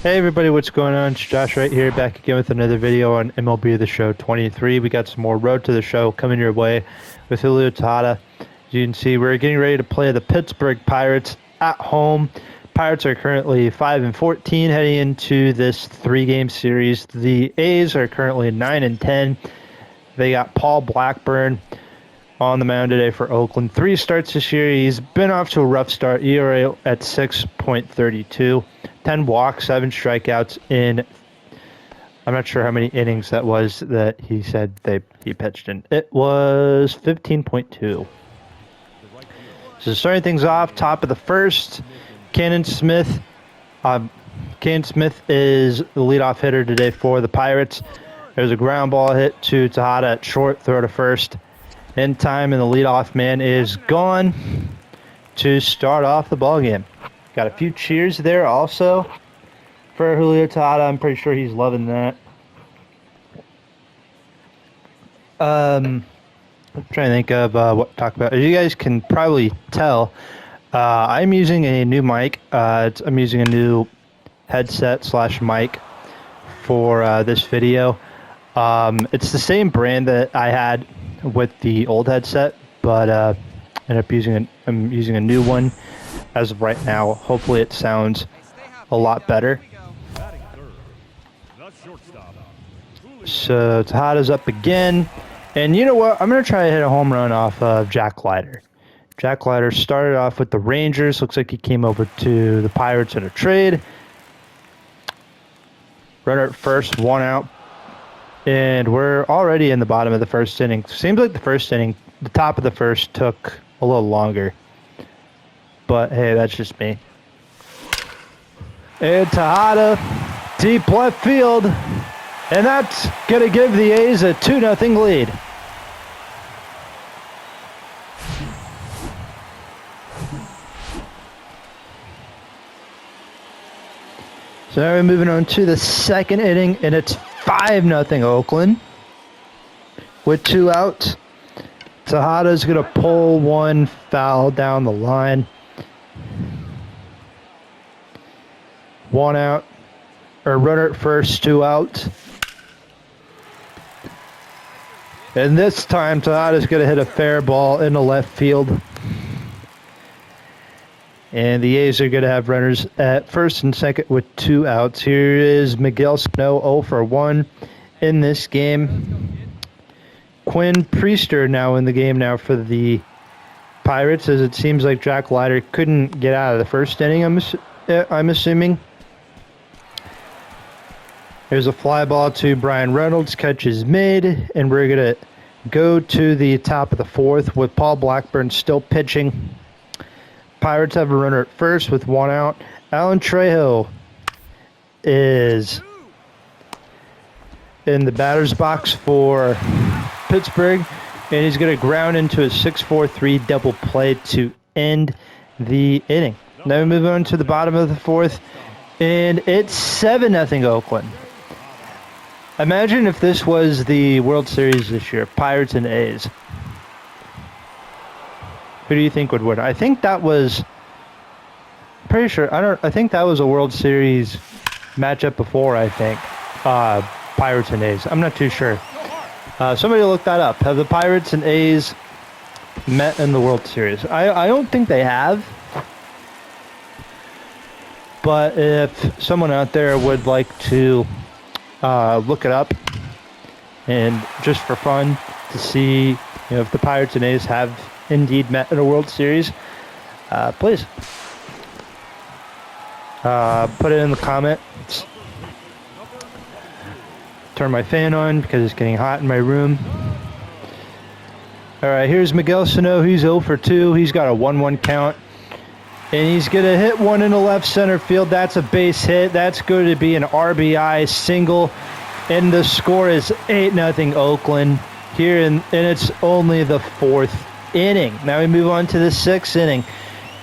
Hey everybody, what's going on? It's Josh right here, back again with another video on MLB The Show 23. We got some more Road to the Show coming your way with Julio Tejada. As you can see, we're getting ready to play the Pittsburgh Pirates at home. Pirates are currently 5-14 heading into this 3-game series. The A's are currently 9-10. They got Paul Blackburn on the mound today for Oakland. 3 starts this year. He's been off to a rough start. ERA at 6.32. 10 walks, 7 strikeouts in, I'm not sure how many innings that was that he said he pitched in. It was 15.2. So starting things off, top of the first, Cannon Smith. Cannon Smith is the leadoff hitter today for the Pirates. There's a ground ball hit to Tejada at short, throw to first. In time, and the leadoff man is gone to start off the ballgame. Got a few cheers there also for Julio Tejada. I'm pretty sure he's loving that. I'm trying to think of what to talk about. As you guys can probably tell, I'm using a new mic. I'm using a new headset / mic for this video. It's the same brand that I had with the old headset, but I'm using a new one as of right now. Hopefully it sounds a lot better. So Tejada's up again, and you know what? I'm gonna try to hit a home run off of Jack Leiter. Jack Leiter started off with the Rangers. Looks like he came over to the Pirates in a trade. Runner at first, 1 out. And we're already in the bottom of the first inning. Seems like the top of the first took a little longer. But hey, that's just me. And Tejada, deep left field. And that's going to give the A's a 2-0 lead. So now we're moving on to the second inning, and it's 5-0 Oakland with 2 outs. Tejada's going to pull one foul down the line. 1 out, or runner at first, 2 outs. And this time Tejada's going to hit a fair ball into left field. And the A's are going to have runners at first and second with 2 outs. Here is Miguel Sano, 0 for 1 in this game. Quinn Priester now in the game now for the Pirates, as it seems like Jack Leiter couldn't get out of the first inning, I'm assuming. There's a fly ball to Brian Reynolds. Catch is made, and we're going to go to the top of the fourth with Paul Blackburn still pitching. Pirates have a runner at first with 1 out. Alan Trejo is in the batter's box for Pittsburgh, and he's going to ground into a 6-4-3 double play to end the inning. Now we move on to the bottom of the fourth, and it's 7-0 Oakland. Imagine if this was the World Series this year, Pirates and A's. Who do you think would win? I think that was, pretty sure, I think that was a World Series matchup before, I think. Pirates and A's. I'm not too sure. Somebody look that up. Have the Pirates and A's met in the World Series? I don't think they have. But if someone out there would like to look it up, and just for fun to see, if the Pirates and A's have indeed met in a World Series, please put it in the comments. Turn my fan on because it's getting hot in my room. All right, here's Miguel Sano. He's 0 for 2. He's got a 1-1 count. And he's going to hit one into left center field. That's a base hit. That's going to be an RBI single. And the score is 8-0 Oakland here, and it's only the 4th inning. Now we move on to the 6th inning.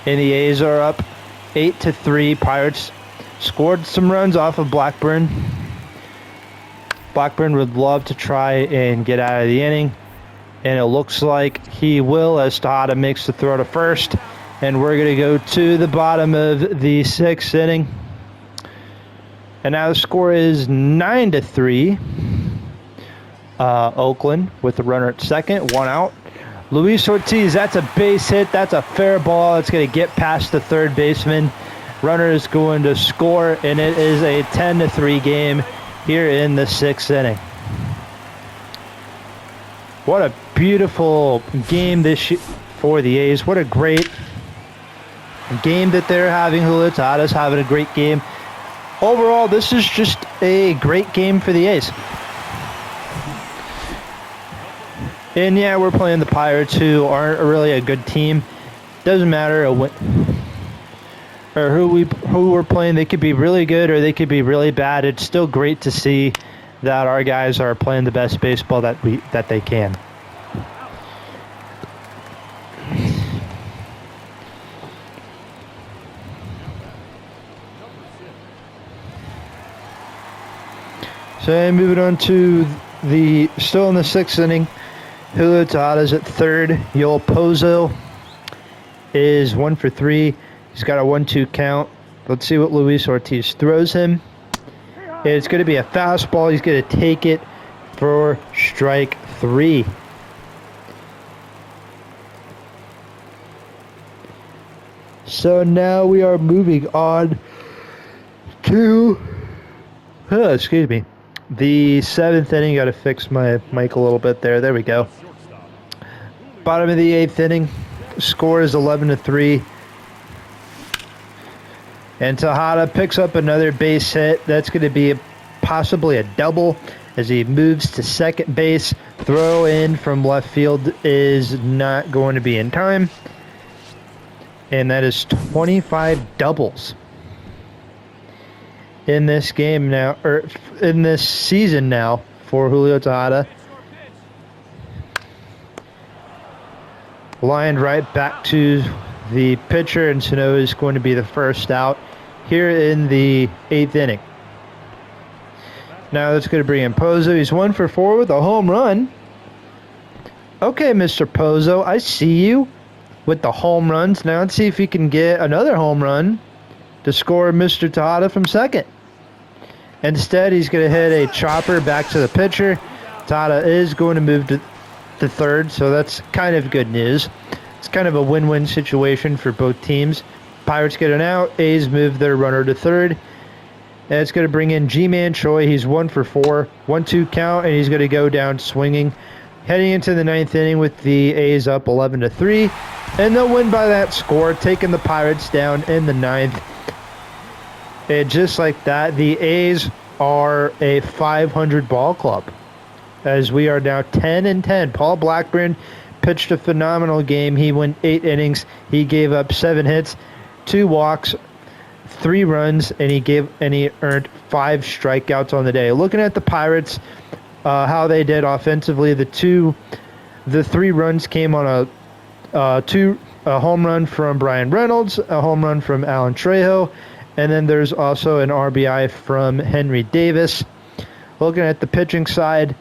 And the A's are up 8-3. Pirates scored some runs off of Blackburn. Blackburn would love to try and get out of the inning. And it looks like he will, as Tejada makes the throw to first. And we're going to go to the bottom of the 6th inning. And now the score is 9-3. Oakland with the runner at second, one out. Luis Ortiz, that's a base hit. That's a fair ball. It's going to get past the third baseman. Runner is going to score, and it is a 10-3 game here in the sixth inning. What a beautiful game for the A's. What a great game that they're having. Julio Tejada's having a great game. Overall, this is just a great game for the A's. And yeah, we're playing the Pirates, who aren't really a good team. Doesn't matter who we're playing. They could be really good or they could be really bad. It's still great to see that our guys are playing the best baseball that they can. So moving on to still in the sixth inning. Julio Tejada's at third. Yoel Pozo is 1 for 3. He's got a 1-2 count. Let's see what Luis Ortiz throws him. It's going to be a fastball. He's going to take it for strike 3. So now we are moving on to the seventh inning. Got to fix my mic a little bit there. There we go. Bottom of the eighth inning. Score is 11-3. And Tejada picks up another base hit. That's going to be possibly a double as he moves to second base. Throw in from left field is not going to be in time. And that is 25 doubles in this game now, or in this season now for Julio Tejada. Lined right back to the pitcher, and Sano is going to be the first out here in the eighth inning. Now that's going to bring in Pozo. He's 1 for 4 with a home run. Okay, Mr. Pozo, I see you with the home runs. Now let's see if he can get another home run to score Mr. Tejada from second. Instead, he's going to hit a chopper back to the pitcher. Tejada is going to move to third, so that's kind of good news. It's kind of a win-win situation for both teams. Pirates get an out. A's move their runner to third. And it's going to bring in G-Man Choi. He's 1 for 4. 1-2 count, and he's going to go down swinging. Heading into the ninth inning with the A's up 11-3. And they'll win by that score, taking the Pirates down in the ninth. And just like that, the A's are a 500 ball club, as we are now 10-10. Paul Blackburn pitched a phenomenal game. He went 8 innings. He gave up 7 hits, 2 walks, 3 runs, and he earned 5 strikeouts on the day. Looking at the Pirates, how they did offensively, the 3 runs came on a home run from Brian Reynolds, a home run from Alan Trejo, and then there's also an RBI from Henry Davis. Looking at the pitching side,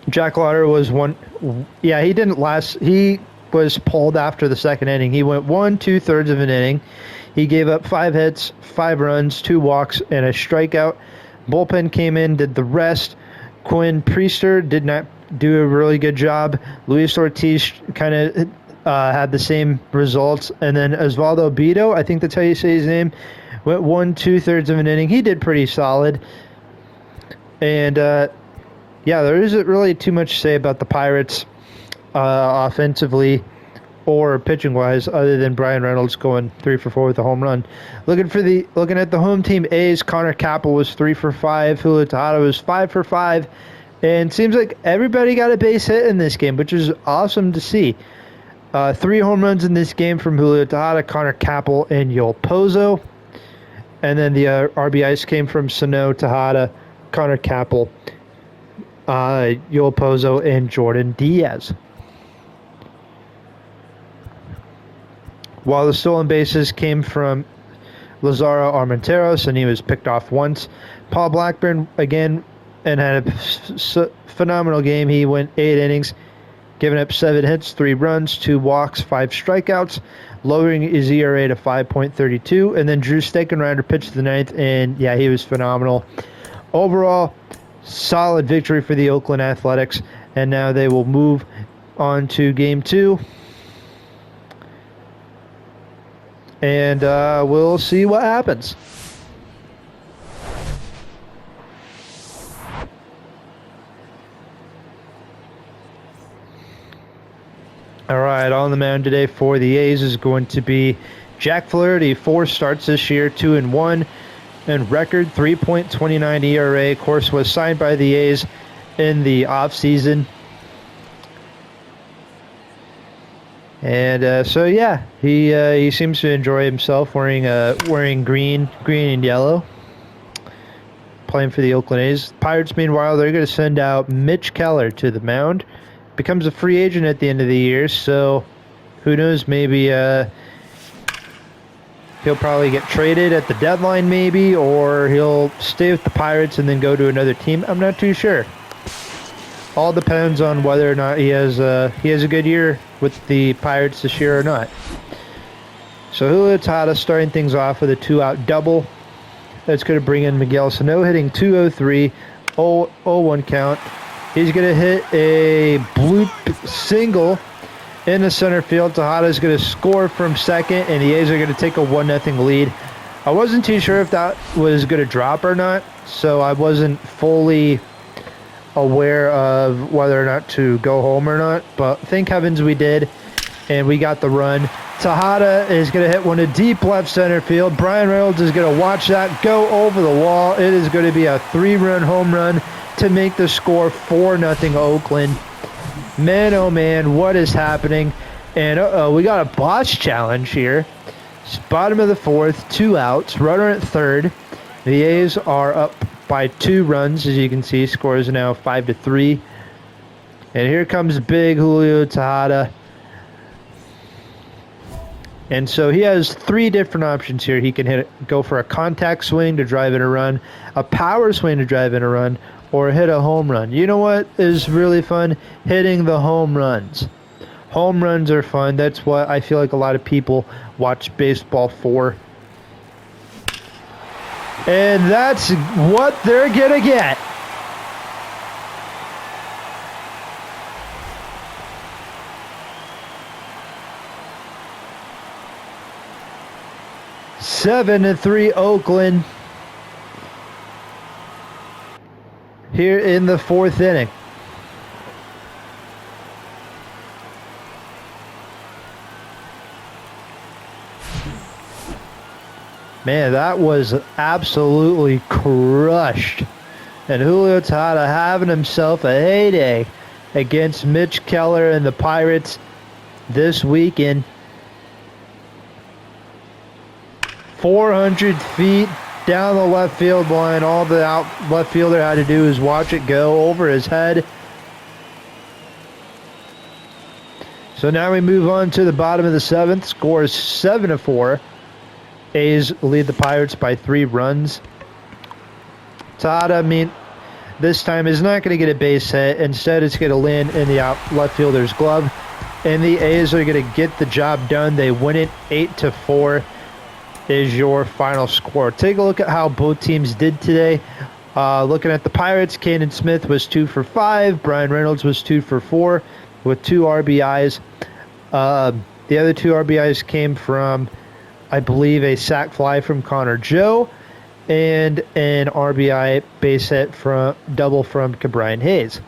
Jack Lauder was he didn't last. He was pulled after the second inning. He went 1 2/3 of an inning. He gave up 5 hits, 5 runs, 2 walks, and a strikeout. Bullpen came in, did the rest. Quinn Priester did not do a really good job. Luis Ortiz kind of had the same results. And then Osvaldo Bido, I think that's how you say his name, went 1 2/3 of an inning. He did pretty solid. And, there isn't really too much to say about the Pirates offensively or pitching-wise, other than Brian Reynolds going 3 for 4 with a home run. Looking at the home team A's, Connor Capel was 3 for 5. Julio Tejada was 5 for 5. And seems like everybody got a base hit in this game, which is awesome to see. 3 home runs in this game from Julio Tejada, Connor Capel, and Yoel Pozo. And then the RBIs came from Sano, Tejada, Connor Capel, Yoel Pozo, and Jordan Diaz. While the stolen bases came from Lazaro Armenteros, and he was picked off once. Paul Blackburn, again, and had a phenomenal game. He went 8 innings, giving up 7 hits, 3 runs, 2 walks, 5 strikeouts, lowering his ERA to 5.32. And then Drew Steckenrider pitched the ninth, and yeah, he was phenomenal. Overall, solid victory for the Oakland Athletics, and now they will move on to Game 2. And we'll see what happens. All right, on the mound today for the A's is going to be Jack Flaherty. 4 starts this year, 2-1, and record 3.29 ERA. Of course, was signed by the A's in the offseason. And so yeah, he seems to enjoy himself wearing green and yellow, playing for the Oakland A's. Pirates, meanwhile, they're going to send out Mitch Keller to the mound. Becomes a free agent at the end of the year, so who knows? Maybe he'll probably get traded at the deadline, maybe, or he'll stay with the Pirates and then go to another team. I'm not too sure. All depends on whether or not he has a good year with the Pirates this year or not. So Julio Tejada starting things off with a 2-out double. That's going to bring in Miguel Sano, hitting 203, 0-1 count. He's going to hit a bloop single in the center field. Tejada is going to score from second, and the A's are going to take a 1-0 lead. I wasn't too sure if that was going to drop or not, so I wasn't fully aware of whether or not to go home or not, but thank heavens we did, and we got the run. Tejada is going to hit one to deep left center field. Brian Reynolds is going to watch that go over the wall. It is going to be a 3-run home run to make the score 4-0 Oakland. Man, oh man, what is happening? And we got a boss challenge here. It's bottom of the 4th, 2 outs, runner at third. The A's are up by 2 runs, as you can see. Score is now 5-3. And here comes big Julio Tejada. And so he has 3 different options here. He can go for a contact swing to drive in a run, a power swing to drive in a run, or hit a home run. You know what is really fun? Hitting the home runs. Home runs are fun. That's what I feel like a lot of people watch baseball for. And that's what they're going to get. Seven to 3 Oakland here in the 4th inning. Man, that was absolutely crushed. And Julio Tejada having himself a heyday against Mitch Keller and the Pirates this weekend. 400 feet down the left field line. All the left fielder had to do is watch it go over his head. So now we move on to the bottom of the 7th. Score is 7-4. A's lead the Pirates by 3 runs. Tejada, this time is not going to get a base hit. Instead, it's going to land in the left fielder's glove. And the A's are going to get the job done. They win it 8-4 is your final score. Take a look at how both teams did today. Looking at the Pirates, Cannon Smith was 2 for 5. Brian Reynolds was 2 for 4 with 2 RBIs. The other 2 RBIs came from, I believe, a sac fly from Connor Joe and an RBI base hit double from Brian Hayes.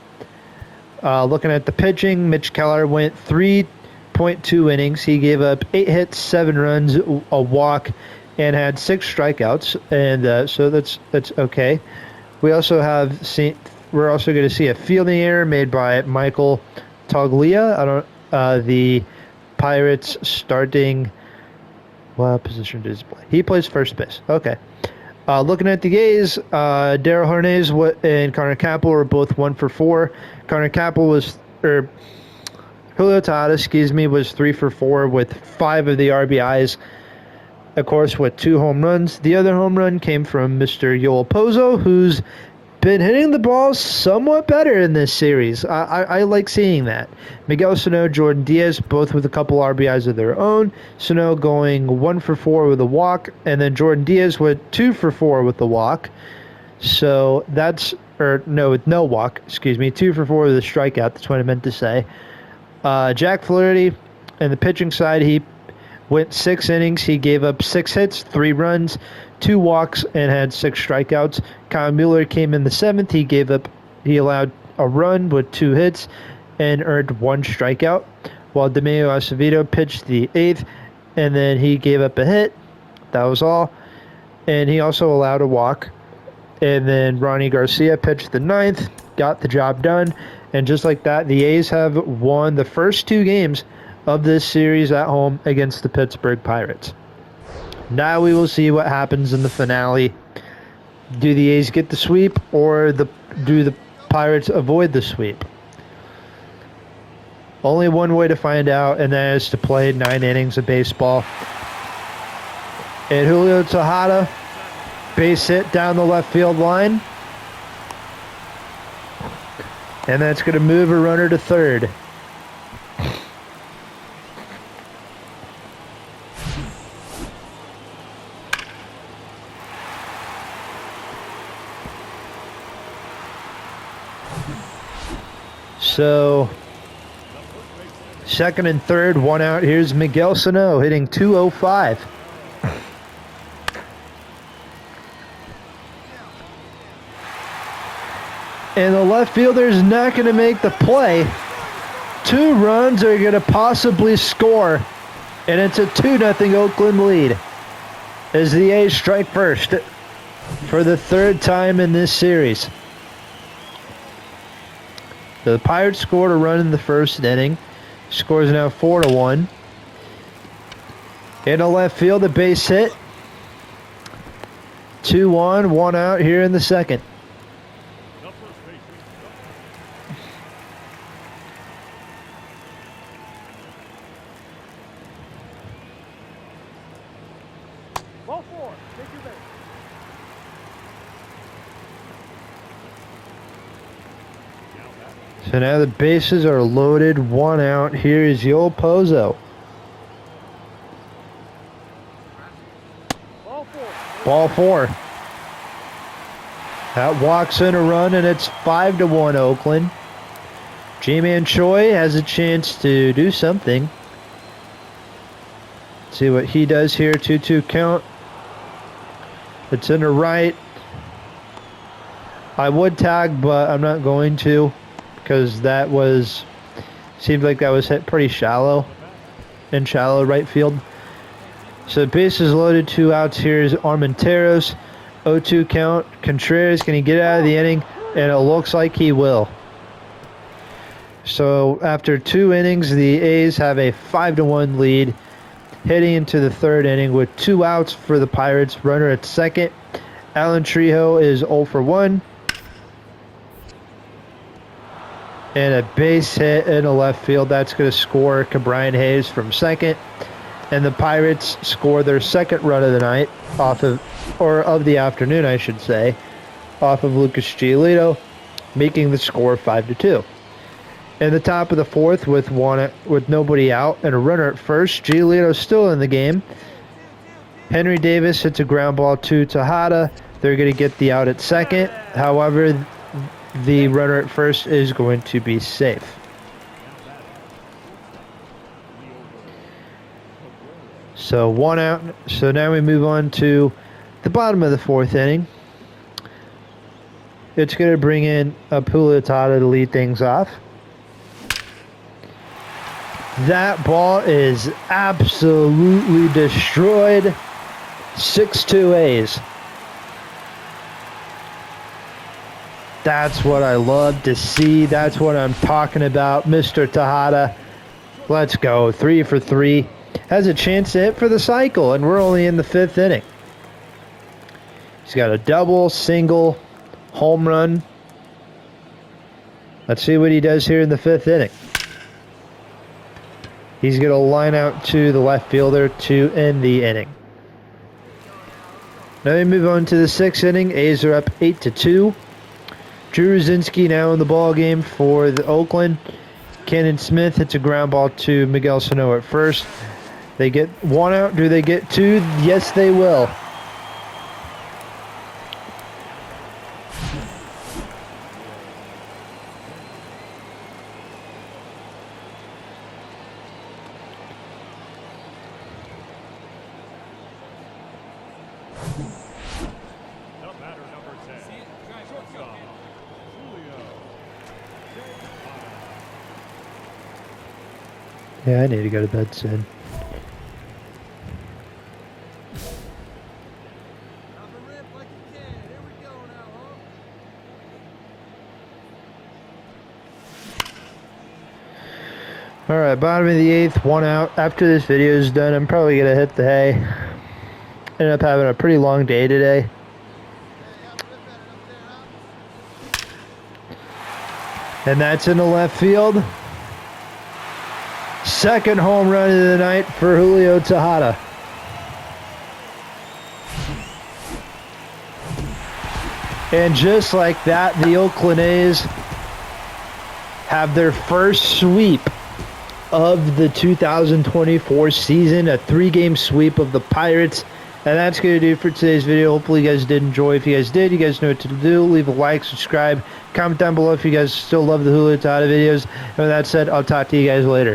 Looking at the pitching, Mitch Keller went 3.2 innings. He gave up 8 hits, 7 runs, a walk, and had 6 strikeouts. And so that's okay. We're also going to see a fielding error made by Michael Toglia. The Pirates starting. What position does he play? He plays first base. Okay. Looking at the A's, Darryl Harnez and Connor Capel were both 1 for 4. Connor Capel Julio Tejada, was 3 for 4 with 5 of the RBIs. Of course, with 2 home runs. The other home run came from Mr. Yoel Pozo, who's been hitting the ball somewhat better in this series. I like seeing that. Miguel Sano, Jordan Diaz, both with a couple RBIs of their own. Sano going 1 for 4 with a walk, and then Jordan Diaz went 2 for 4 with the walk. So that's, with no walk, 2 for 4 with a strikeout. That's what I meant to say. Jack Flaherty, on the pitching side, he went 6 innings. He gave up 6 hits, 3 runs, 2 walks, and had 6 strikeouts. Kyle Mueller came in the 7th. He allowed a run with 2 hits and earned 1 strikeout, while Domingo Acevedo pitched the 8th, and then he gave up a hit. That was all. And he also allowed a walk. And then Ronnie Garcia pitched the 9th, got the job done. And just like that, the A's have won the first 2 games of this series at home against the Pittsburgh Pirates. Now we will see what happens in the finale. Do the A's get the sweep, or do the Pirates avoid the sweep? Only one way to find out, and that is to play 9 innings of baseball. And Julio Tejada, base hit down the left field line. And that's going to move a runner to third. So, second and third, 1 out. Here's Miguel Sano hitting .205. And the left fielder's not going to make the play. 2 runs are going to possibly score. And it's a 2-0 Oakland lead as the A's strike first for the 3rd time in this series. The Pirates scored a run in the first inning. Score is now 4-1. In the left field, a base hit. 2-1, 1 out here in the second. So now the bases are loaded, 1 out. Here is Yoel Pozo. Ball 4. That walks in a run, and it's 5-1 Oakland. J-Man Choi has a chance to do something. See what he does here. 2-2 count. It's in the right. I would tag, but I'm not going to, because that seemed like that was hit pretty shallow, in shallow right field. So bases loaded, 2 outs. Here's Armenteros. 0-2 count. Contreras, can he get out of the inning? And it looks like he will. So after 2 innings, the A's have a 5-1 lead, heading into the 3rd inning with 2 outs for the Pirates. Runner at second. Alan Trejo is 0 for 1. And a base hit in the left field. That's going to score Cabrian Hayes from second. And the Pirates score their 2nd run of the night of the afternoon, I should say, off of Lucas Giolito, making the score 5-2. In the top of the 4th, with nobody out and a runner at first, Giolito's still in the game. Henry Davis hits a ground ball to Tejada. They're going to get the out at second. However, the runner at first is going to be safe. So 1 out. So now we move on to the bottom of the 4th inning. It's going to bring in Julio Tejada to lead things off. That ball is absolutely destroyed. 6-2 A's. That's what I love to see. That's what I'm talking about. Mr. Tejada, let's go. 3 for 3. Has a chance to hit for the cycle, and we're only in the 5th inning. He's got a double, single, home run. Let's see what he does here in the 5th inning. He's going to line out to the left fielder to end the inning. Now we move on to the 6th inning. A's are up 8-2. Drew Rosinski now in the ball game for the Oakland. Cannon Smith hits a ground ball to Miguel Sano at first. They get one out. Do they get two? Yes, they will. Yeah, I need to go to bed soon. Alright, bottom of the 8th, one out. After this video is done, I'm probably going to hit the hay. Ended up having a pretty long day today. And that's in the left field. Second home run of the night for Julio Tejada. And just like that, the Oakland A's have their first sweep of the 2024 season, a 3-game sweep of the Pirates. And that's going to do it for today's video. Hopefully you guys did enjoy. If you guys did, you guys know what to do. Leave a like, subscribe, comment down below if you guys still love the Julio Tejada videos. And with that said, I'll talk to you guys later.